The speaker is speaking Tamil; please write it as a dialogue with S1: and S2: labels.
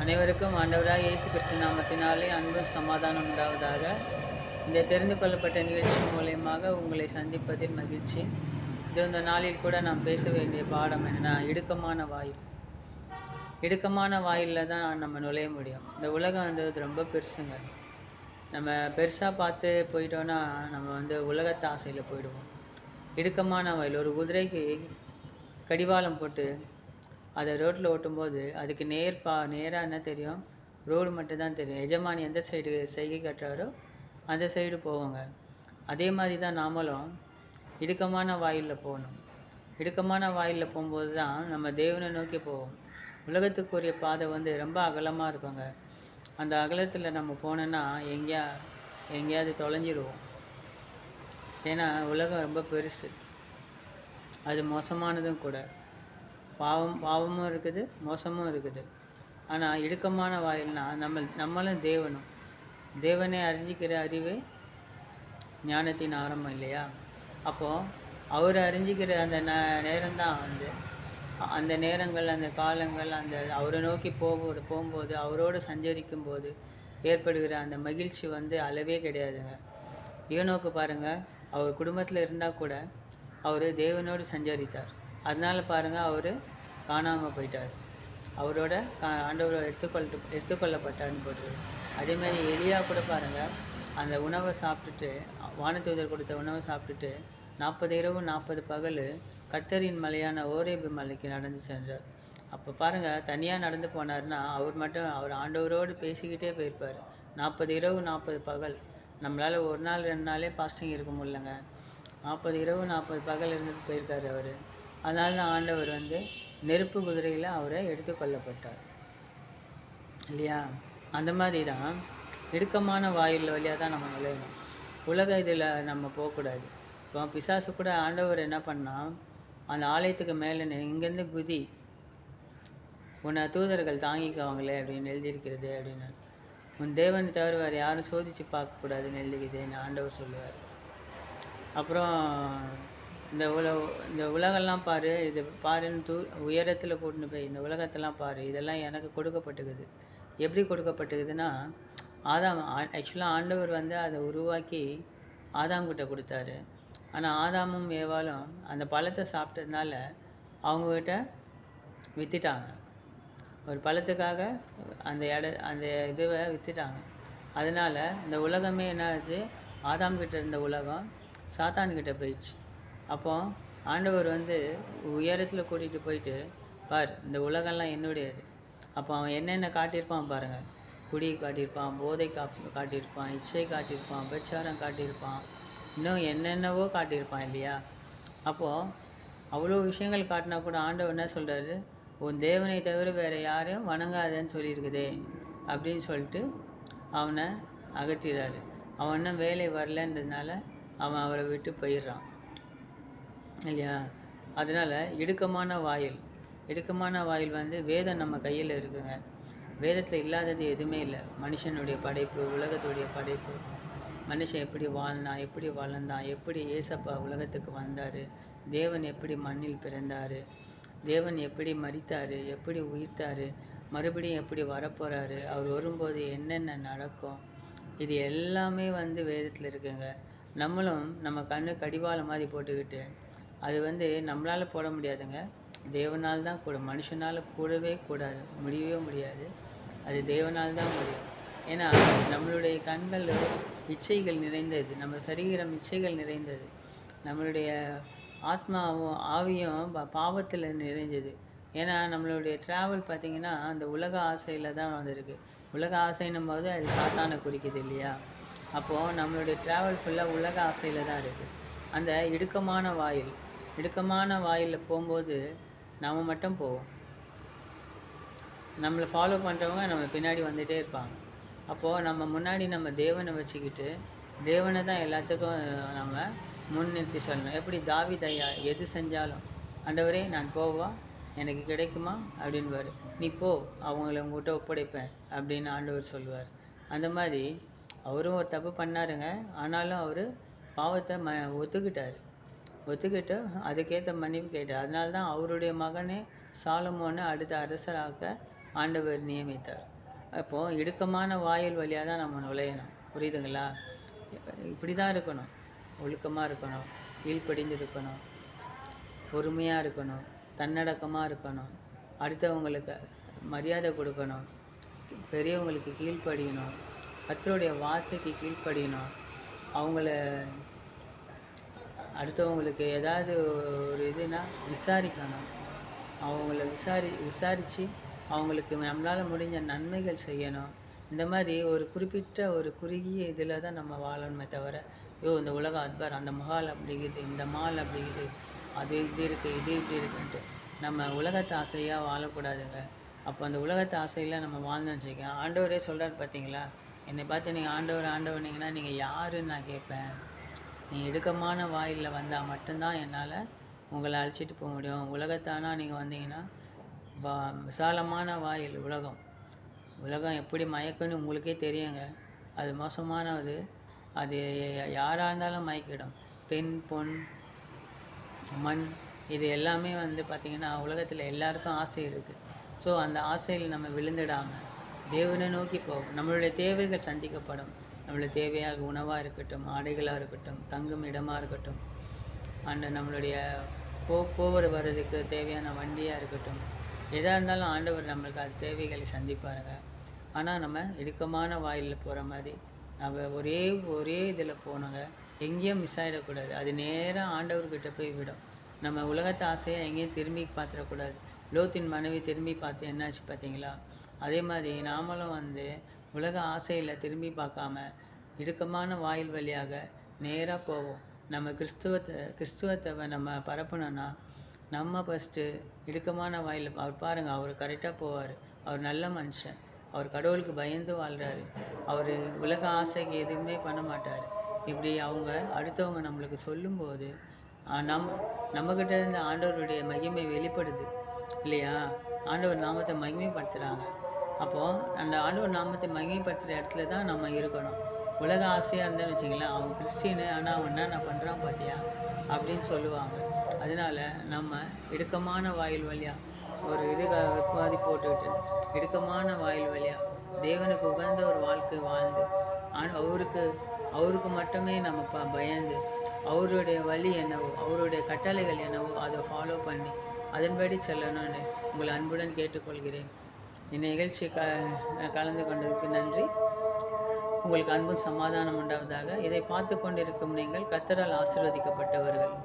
S1: அனைவருக்கும் ஆண்டவராக இயேசு கிறிஸ்து நாமத்தினாலே அன்பும் சமாதானம் உண்டாவதாக. இந்த தெரிந்து கொள்ளப்பட்ட நிகழ்ச்சி மூலியமாக உங்களை சந்திப்பதில் மகிழ்ச்சி. இந்த நாளில் கூட நாம் பேச வேண்டிய பாடம் என்னன்னா, இடுக்கமான வாயில். இடுக்கமான வாயிலில் தான் நம்ம நுழைய முடியும். இந்த உலகன்றது ரொம்ப பெருசுங்க. நம்ம பெருசாக பார்த்து போயிட்டோன்னா நம்ம உலகத்து ஆசையில் போயிடுவோம். இடுக்கமான வாயில், ஒரு குதிரைக்கு கடிவாளம் போட்டு அதை ரோட்டில் ஓட்டும்போது அதுக்கு நேராக என்ன தெரியும்? ரோடு மட்டும்தான் தெரியும். எஜமானி எந்த சைடு செய்கை காட்டுறாரோ அந்த சைடு போவோங்க. அதே மாதிரி தான் நாமளும் இடுக்கமான வாயிலில் போகணும். இடுக்கமான வாயிலில் போகும்போது தான் நம்ம தேவனை நோக்கி போவோம். உலகத்துக்குரிய பாதை ரொம்ப அகலமாக இருக்குங்க. அந்த அகலத்தில் நம்ம போனோன்னா எங்கேயாவது தொலைஞ்சிருவோம். ஏன்னா உலகம் ரொம்ப பெருசு, அது மோசமானதும் கூட. பாவமும் இருக்குது, மோசமும் இருக்குது. ஆனால் இடுக்கமான வாயில்னா நம்மளும் தேவனை அறிஞ்சிக்கிற அறிவே ஞானத்தின் ஆரம்பம் இல்லையா? அப்போது அவரை அறிஞ்சிக்கிற அந்த நேரம்தான் அந்த நேரங்கள், அந்த காலங்கள், அவரை நோக்கி போகும்போது அவரோடு சஞ்சரிக்கும் போது ஏற்படுகிற அந்த மகிழ்ச்சி அளவே கிடையாதுங்க. ஈனோக்கு பாருங்கள், அவர் குடும்பத்தில் இருந்தால் கூட அவர் தேவனோடு சஞ்சரித்தார். அதனால் பாருங்கள், அவர் காணாமல் போயிட்டார். அவரோட ஆண்டவர் எடுத்துக்கொள்ளப்பட்டார்னு போட்டுரு. அதேமாதிரி எலியா கூட பாருங்கள், அந்த உணவை சாப்பிட்டுட்டு, வானதூதர் கொடுத்த உணவை சாப்பிட்டுட்டு 40 இரவு 40 பகல் கர்த்தரின் மலையான ஓரேபு மலைக்கு நடந்து சென்றார். அப்போ பாருங்கள், தனியாக நடந்து போனார்னா அவர் ஆண்டவரோடு பேசிக்கிட்டே போயிருப்பார். 40 இரவு 40 பகல். நம்மளால் ஒரு நாள் 2 நாளே பாஸ்டிங் இருக்க முடியலங்க. 40 இரவு 40 பகல் இருந்துட்டு போயிருக்காரு அவர். அதனால தான் ஆண்டவர் நெருப்பு குதிரையில் அவரை எடுத்துக்கொள்ளப்பட்டார் இல்லையா? அந்த மாதிரி தான் இடுக்கமான வாயில் வழியாக தான் நம்ம நுழையணும். உலக இதில் நம்ம போகக்கூடாது. இப்போ பிசாசு கூட ஆண்டவர் என்ன பண்ணால், அந்த ஆலயத்துக்கு மேலே இங்கேருந்து குதி, உன்னை தூதர்கள் தாங்கிக்குவாங்களே அப்படின்னு எழுதியிருக்கிறது அப்படின்னு. உன் தேவனை தவிர வேறு யாரும் சோதித்து பார்க்கக்கூடாதுன்னு எழுதிக்குதுன்னு ஆண்டவர் சொல்லுவார். அப்புறம் இந்த உலகெல்லாம் பாரு, இது பாருன்னு உயரத்தில் கூட்டின்னு போய் இந்த உலகத்தெல்லாம் பாரு, இதெல்லாம் எனக்கு கொடுக்கப்பட்டுக்குது. எப்படி கொடுக்கப்பட்டுக்குதுன்னா, ஆக்சுவலாக ஆண்டவர் அதை உருவாக்கி ஆதாம்கிட்ட கொடுத்தாரு. ஆனால் ஆதாமும் ஏவாளும் அந்த பழத்தை சாப்பிட்டதுனால அவங்கக்கிட்ட விற்றுட்டாங்க. ஒரு பழத்துக்காக அந்த இதுவை விற்றுட்டாங்க. அதனால் இந்த உலகமே என்ன ஆச்சு? ஆதாம்கிட்ட இருந்த உலகம் சாத்தான்கிட்ட போயிடுச்சு. அப்போ ஆண்டவர் உயரத்தில் கூட்டிகிட்டு போயிட்டு, பார், இந்த உலகம்லாம் என்னுடையது. அப்போ அவன் என்னென்ன காட்டியிருப்பான் பாருங்கள். குடி காட்டியிருப்பான், போதை காட்டியிருப்பான், இச்சை காட்டியிருப்பான், பிரச்சாரம் காட்டியிருப்பான், இன்னும் என்னென்னவோ காட்டியிருப்பான் இல்லையா? அப்போது அவ்வளோ விஷயங்கள் காட்டினா கூட ஆண்டவர் என்ன சொல்கிறாரு? உன் தேவனை தவிர வேறு யாரையும் வணங்காதேன்னு சொல்லியிருக்குதே அப்படின்னு சொல்லிட்டு அவனை அகற்றிடுறாரு. அவன் இன்னும் வேலை வரலன்றதுனால அவன் அவரை விட்டு போயிடுறான் இல்லையா? அதனால் இடுக்கமான வாயில் வேதம் நம்ம கையில் இருக்குங்க. வேதத்தில் இல்லாதது எதுவுமே இல்லை. மனுஷனுடைய படைப்பு, உலகத்துடைய படைப்பு, மனுஷன் எப்படி வாழ்ந்தான், எப்படி வளர்ந்தான், எப்படி ஏசப்பா உலகத்துக்கு வந்தார், தேவன் எப்படி மண்ணில் பிறந்தார், தேவன் எப்படி மரித்தார், எப்படி உயிர்த்தார், மறுபடியும் எப்படி வரப்போகிறாரு, அவர் வரும்போது என்னென்ன நடக்கும், இது எல்லாமே வேதத்தில் இருக்குங்க. நம்மளும் நம்ம கடிவாளம் மாதிரி போட்டுக்கிட்டு அது நம்மளால் போட முடியாதுங்க. தேவனால் தான் கூட, மனுஷனால் கூடவே கூடாது, முடியவே முடியாது. அது தேவனால் தான் முடியும். ஏன்னா நம்மளுடைய கண்கள் இச்சைகள் நிறைந்தது, நம்ம சரீரம் இச்சைகள் நிறைந்தது, நம்மளுடைய ஆத்மாவும் ஆவியும் பாவத்தில் நிறைஞ்சது. ஏன்னா நம்மளுடைய ட்ராவல் பார்த்திங்கன்னா அந்த உலக ஆசையில் தான் வந்திருக்கு. உலக ஆசைன்னும் போது அது சாத்தானை குறிக்குது இல்லையா? அப்போது நம்மளுடைய ட்ராவல் ஃபுல்லாக உலக ஆசையில் தான் இருக்குது. அந்த இடுக்கமான வாயிலில் போகும்போது நம்ம மட்டும் போவோம். நம்மளை ஃபாலோ பண்ணுறவங்க நம்ம பின்னாடி வந்துகிட்டே இருப்பாங்க. அப்போது நம்ம முன்னாடி நம்ம தேவனை வச்சுக்கிட்டு தேவனை தான் எல்லாத்துக்கும் நம்ம முன்னிறுத்தி சொல்லணும். எப்படி தாவீது ஐயா எது செஞ்சாலும், ஆண்டவரே நான் போவா, எனக்கு கிடைக்குமா அப்படின்வார். நீ போ, அவங்கள உங்கள்கிட்ட ஒப்படைப்பேன் அப்படின்னு ஆண்டவர் சொல்லுவார். அந்த மாதிரி அவரும் ஒரு தப்பு பண்ணாருங்க. ஆனாலும் அவர் பாவத்தை ஒத்துக்கிட்டு அதுக்கேற்ற மன்னிப்பு கேட்டார். அதனால தான் அவருடைய மகனே சாலமோனை அடுத்த அரசராக ஆண்டவர் நியமித்தார். அப்போது இடுக்கமான வாயில் வழியாக தான் நம்ம நுழையணும். புரியுதுங்களா? இப்படி தான் இருக்கணும். ஒழுக்கமாக இருக்கணும், கீழ்ப்படிந்து இருக்கணும், பொறுமையாக இருக்கணும், தன்னடக்கமாக இருக்கணும், அடுத்தவங்களுக்கு மரியாதை கொடுக்கணும், பெரியவங்களுக்கு கீழ்ப்படியணும், கர்த்தருடைய வார்த்தைக்கு கீழ்ப்படியணும், அவங்கள அடுத்தவங்களுக்கு ஏதாவது ஒரு இதுனா விசாரிக்கணும், அவங்கள விசாரித்து அவங்களுக்கு நம்மளால் முடிஞ்ச நன்மைகள் செய்யணும். இந்த மாதிரி ஒரு குறிப்பிட்ட ஒரு குறுகிய இதில் தான் நம்ம வாழணுமே தவிர, இந்த உலகம் அத்பார், அந்த மஹால் அப்படிங்குது, இந்த மால் அப்படிங்குது, அது இப்படி இருக்குது, இது இப்படி இருக்குன்ட்டு நம்ம உலகத்து ஆசையாக வாழக்கூடாதுங்க. அப்போ அந்த உலகத்து ஆசையில் நம்ம வாழ்ந்தோன்னு வச்சுக்கோங்க, ஆண்டவரே சொல்கிறார் பார்த்தீங்களா, என்னை பார்த்து நீங்கள் ஆண்டவர்னீங்கன்னா நீங்கள் யாருன்னு நான் கேட்பேன். நீ இடுக்கமான வாயிலில் வந்தால் மட்டும்தான் என்னால் உங்களை அழைச்சிட்டு போக முடியும். உலகத்தானா நீங்கள் வந்தீங்கன்னா விசாலமான வாயில் உலகம் எப்படி மயக்குன்னு உங்களுக்கே தெரியுங்க. அது மோசமானது. அது யாராக இருந்தாலும் மயக்கிடும். பெண், பொன், மண், இது எல்லாமே பார்த்திங்கன்னா உலகத்தில் எல்லாருக்கும் ஆசை இருக்குது. ஸோ அந்த ஆசையில் நம்ம விழுந்துடாமல் தேவனை நோக்கி போகும். நம்மளுடைய தேவைகள் சந்திக்கப்படும். நம்மளுடைய தேவையாக உணவாக இருக்கட்டும், ஆடைகளாக இருக்கட்டும், தங்கும் இடமாக இருக்கட்டும், நம்மளுடைய போகிற வர்றதுக்கு தேவையான வண்டியாக இருக்கட்டும், எதாக இருந்தாலும் ஆண்டவர் நம்மளுக்கு அது தேவைகளை சந்திப்பாருங்க. ஆனால் நம்ம இடுக்கமான வாயிலில் போகிற மாதிரி நம்ம ஒரே இதில் போனோங்க. எங்கேயும் மிஸ் ஆகிடக்கூடாது. அது நேராக ஆண்டவர்கிட்ட போய் விடும். நம்ம உலகத்தை ஆசையாக எங்கேயும் திரும்பி பார்த்துடக்கூடாது. லோத்தின் மனைவி திரும்பி பார்த்து என்னாச்சு பார்த்தீங்களா? அதே மாதிரி நாமளும் உலக ஆசையில் திரும்பி பார்க்காம இடுக்கமான வாயில் வழியாக நேராக போவோம். நம்ம கிறிஸ்துவத்தை நம்ம பரப்பணும்னா நம்ம ஃபஸ்ட்டு இடுக்கமான வாயில், அவர் பாருங்கள், அவர் கரெக்டாக போவார். அவர் நல்ல மனுஷன். அவர் கடவுளுக்கு பயந்து வாழ்கிறாரு. அவர் உலக ஆசைக்கு எதுவுமே பண்ண மாட்டார். இப்படி அடுத்தவங்க நம்மளுக்கு சொல்லும்போது நம்மக்கிட்ட இருந்து ஆண்டவருடைய மகிமை வெளிப்படுது இல்லையா? ஆண்டவர் நாமத்தை மகிமைப்படுத்துகிறாங்க. அப்போது அந்த ஆண்டவர் நாமத்தை மகிமைப்படுத்துகிற இடத்துல தான் நம்ம இருக்கணும். உலக ஆசையாக இருந்தேன்னு வச்சிங்களேன், அவன் கிறிஸ்டின்னு, ஆனால் அவன் என்ன பண்ணுறான் பார்த்தியா அப்படின்னு சொல்லுவாங்க. அதனால் நம்ம இடுக்கமான வாயில் வழியாக ஒரு உபாதி போட்டுக்கிட்டு இடுக்கமான வாயில் வழியாக தேவனுக்கு உகந்த ஒரு வாழ்க்கை வாழ்ந்து அவருக்கு மட்டுமே நம்ம பயந்து அவருடைய வழி என்னவோ, அவருடைய கட்டளைகள் என்னவோ அதை ஃபாலோ பண்ணி அதன்படி செல்லணும்னு உங்களை அன்புடன் கேட்டுக்கொள்கிறேன். இந்த நிகழ்ச்சி கலந்து கொண்டதுக்கு நன்றி. உங்களுக்கு அன்பும் சமாதானம் உண்டாவதாக. இதை பார்த்து கொண்டிருக்கும் நீங்கள் கர்த்தரால் ஆசீர்வதிக்கப்பட்டவர்கள்.